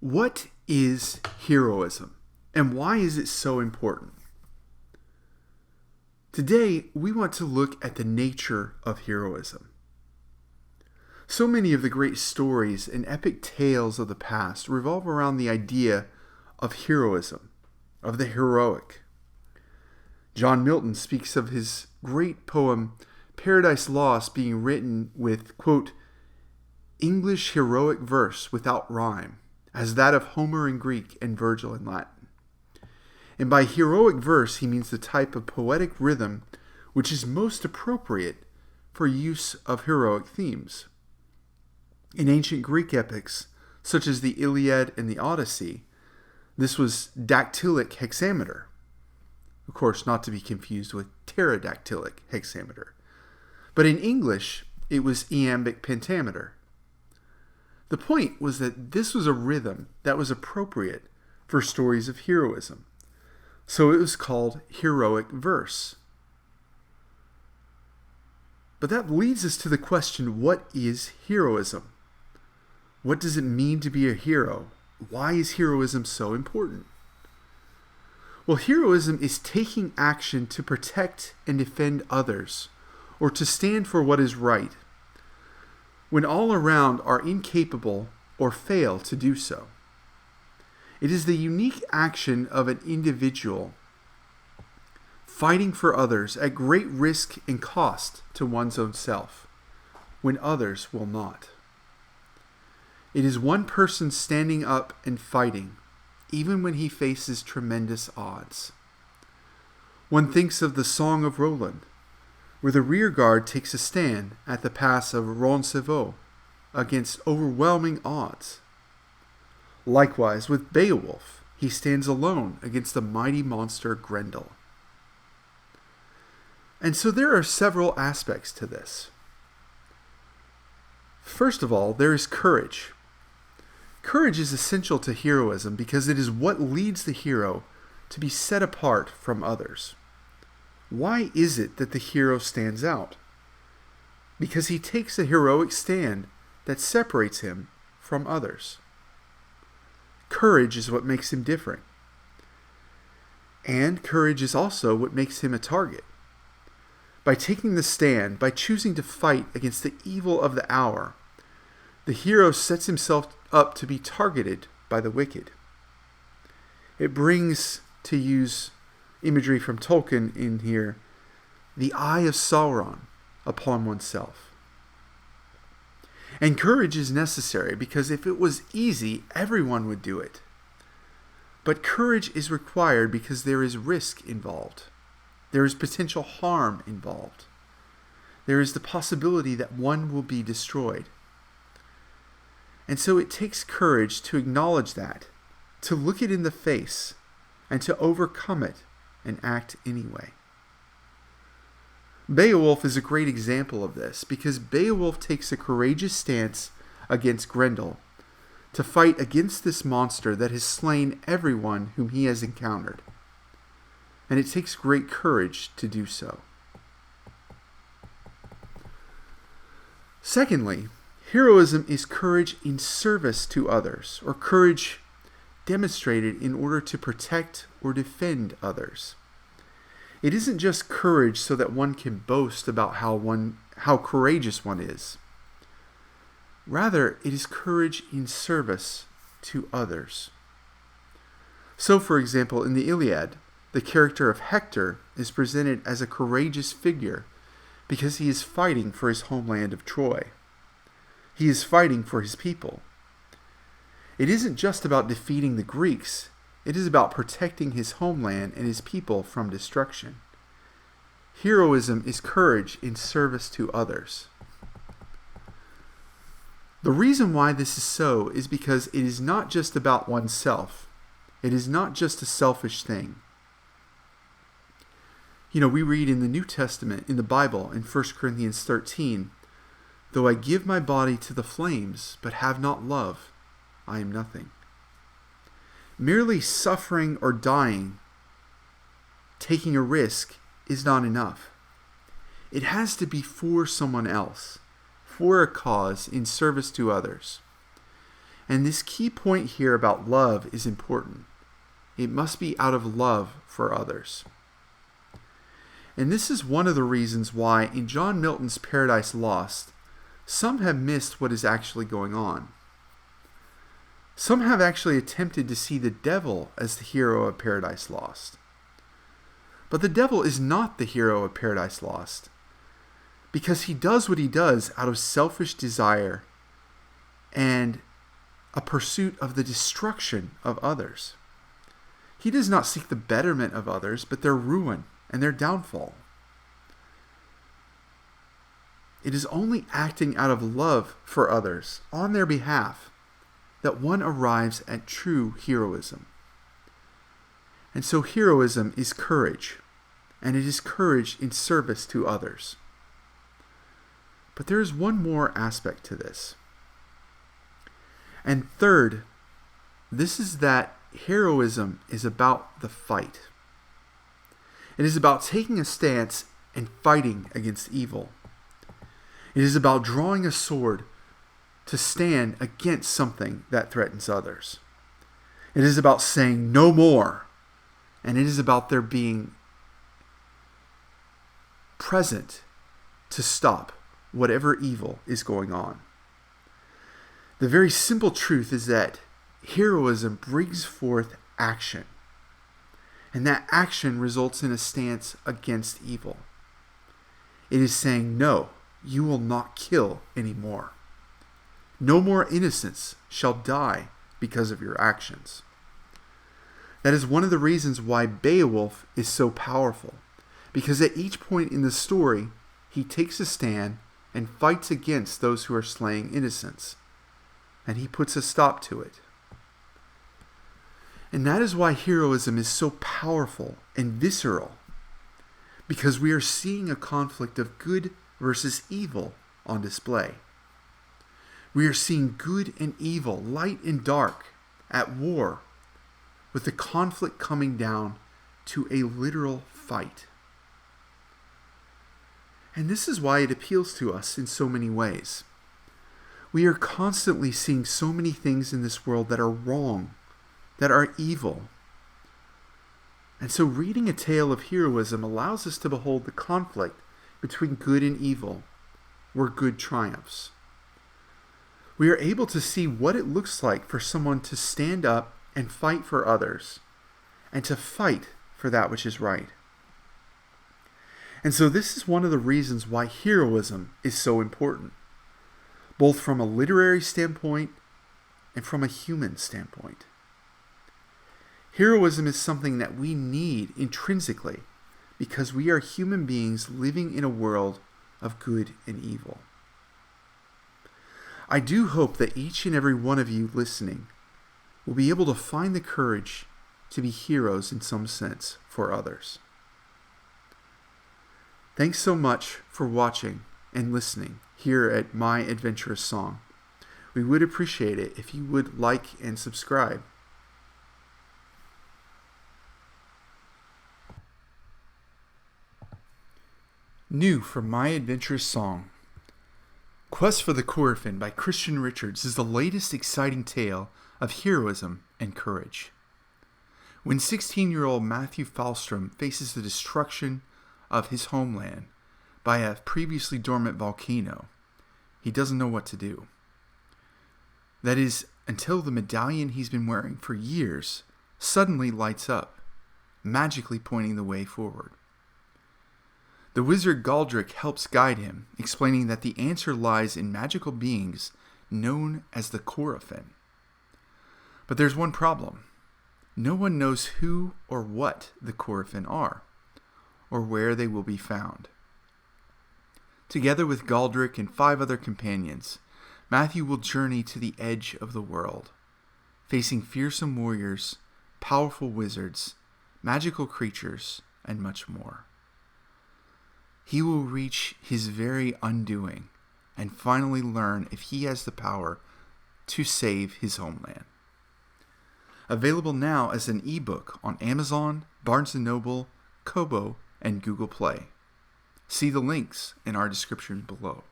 What is heroism, and why is it so important? Today, we want to look at the nature of heroism. So many of the great stories and epic tales of the past revolve around the idea of heroism, of the heroic. John Milton speaks of his great poem, Paradise Lost, being written with, quote, English heroic verse without rhyme, as that of Homer in Greek and Virgil in Latin. And by heroic verse, he means the type of poetic rhythm which is most appropriate for use of heroic themes. In ancient Greek epics, such as the Iliad and the Odyssey, this was dactylic hexameter. Of course, not to be confused with pterodactylic hexameter. But in English, it was iambic pentameter. The point was that this was a rhythm that was appropriate for stories of heroism. So it was called heroic verse. But that leads us to the question, what is heroism? What does it mean to be a hero? Why is heroism so important? Well, heroism is taking action to protect and defend others, or to stand for what is right, when all around are incapable or fail to do so. It is the unique action of an individual fighting for others at great risk and cost to one's own self, when others will not. It is one person standing up and fighting, even when he faces tremendous odds. One thinks of the Song of Roland, where the rear guard takes a stand at the pass of Roncevaux against overwhelming odds. Likewise, with Beowulf, he stands alone against the mighty monster Grendel. And so there are several aspects to this. First of all, there is courage. Courage is essential to heroism because it is what leads the hero to be set apart from others. Why is it that the hero stands out? Because he takes a heroic stand that separates him from others. Courage is what makes him different. And courage is also what makes him a target. By taking the stand, by choosing to fight against the evil of the hour, the hero sets himself up to be targeted by the wicked. It brings, to use imagery from Tolkien in here, the eye of Sauron upon oneself. And courage is necessary because if it was easy, everyone would do it. But courage is required because there is risk involved. There is potential harm involved. There is the possibility that one will be destroyed. And so it takes courage to acknowledge that, to look it in the face, and to overcome it and act anyway. Beowulf is a great example of this because Beowulf takes a courageous stance against Grendel to fight against this monster that has slain everyone whom he has encountered. And it takes great courage to do so. Secondly, heroism is courage in service to others, or courage demonstrated in order to protect or defend others. It isn't just courage so that one can boast about how courageous one is. Rather, it is courage in service to others. So, for example, in the Iliad, the character of Hector is presented as a courageous figure because he is fighting for his homeland of Troy. He is fighting for his people. It isn't just about defeating the Greeks. It is about protecting his homeland and his people from destruction. Heroism is courage in service to others. The reason why this is so is because it is not just about oneself. It is not just a selfish thing. We read in the New Testament, in the Bible, in 1 Corinthians 13, though I give my body to the flames, but have not love, I am nothing. Merely suffering or dying, taking a risk, is not enough. It has to be for someone else, for a cause in service to others. And this key point here about love is important. It must be out of love for others. And this is one of the reasons why in John Milton's Paradise Lost, some have missed what is actually going on. Some have actually attempted to see the devil as the hero of Paradise Lost. But the devil is not the hero of Paradise Lost, because he does what he does out of selfish desire and a pursuit of the destruction of others. He does not seek the betterment of others, but their ruin and their downfall. It is only acting out of love for others on their behalf that one arrives at true heroism. And so heroism is courage, and it is courage in service to others. But there is one more aspect to this. And third, this is that heroism is about the fight. It is about taking a stance and fighting against evil. It is about drawing a sword to stand against something that threatens others. It is about saying no more. And it is about there being present to stop whatever evil is going on. The very simple truth is that heroism brings forth action. And that action results in a stance against evil. It is saying, no, you will not kill anymore. No more innocents shall die because of your actions. That is one of the reasons why Beowulf is so powerful. Because at each point in the story, he takes a stand and fights against those who are slaying innocents. And he puts a stop to it. And that is why heroism is so powerful and visceral. Because we are seeing a conflict of good versus evil on display. We are seeing good and evil, light and dark, at war, with the conflict coming down to a literal fight. And this is why it appeals to us in so many ways. We are constantly seeing so many things in this world that are wrong, that are evil. And so reading a tale of heroism allows us to behold the conflict between good and evil, where good triumphs. We are able to see what it looks like for someone to stand up and fight for others, and to fight for that which is right. And so this is one of the reasons why heroism is so important, both from a literary standpoint and from a human standpoint. Heroism is something that we need intrinsically because we are human beings living in a world of good and evil. I do hope that each and every one of you listening will be able to find the courage to be heroes in some sense for others. Thanks so much for watching and listening here at My Adventurous Song. We would appreciate it if you would like and subscribe. New from My Adventurous Song. Quest for the Coryphon by Christian Richards is the latest exciting tale of heroism and courage. When 16-year-old Matthew Falstrom faces the destruction of his homeland by a previously dormant volcano, he doesn't know what to do. That is, until the medallion he's been wearing for years suddenly lights up, magically pointing the way forward. The wizard Galdric helps guide him, explaining that the answer lies in magical beings known as the Coryphon. But there's one problem. No one knows who or what the Coryphon are, or where they will be found. Together with Galdric and 5 other companions, Matthew will journey to the edge of the world, facing fearsome warriors, powerful wizards, magical creatures, and much more. He will reach his very undoing and finally learn if he has the power to save his homeland. Available now as an ebook on Amazon, Barnes & Noble, Kobo, and Google Play. See the links in our description below.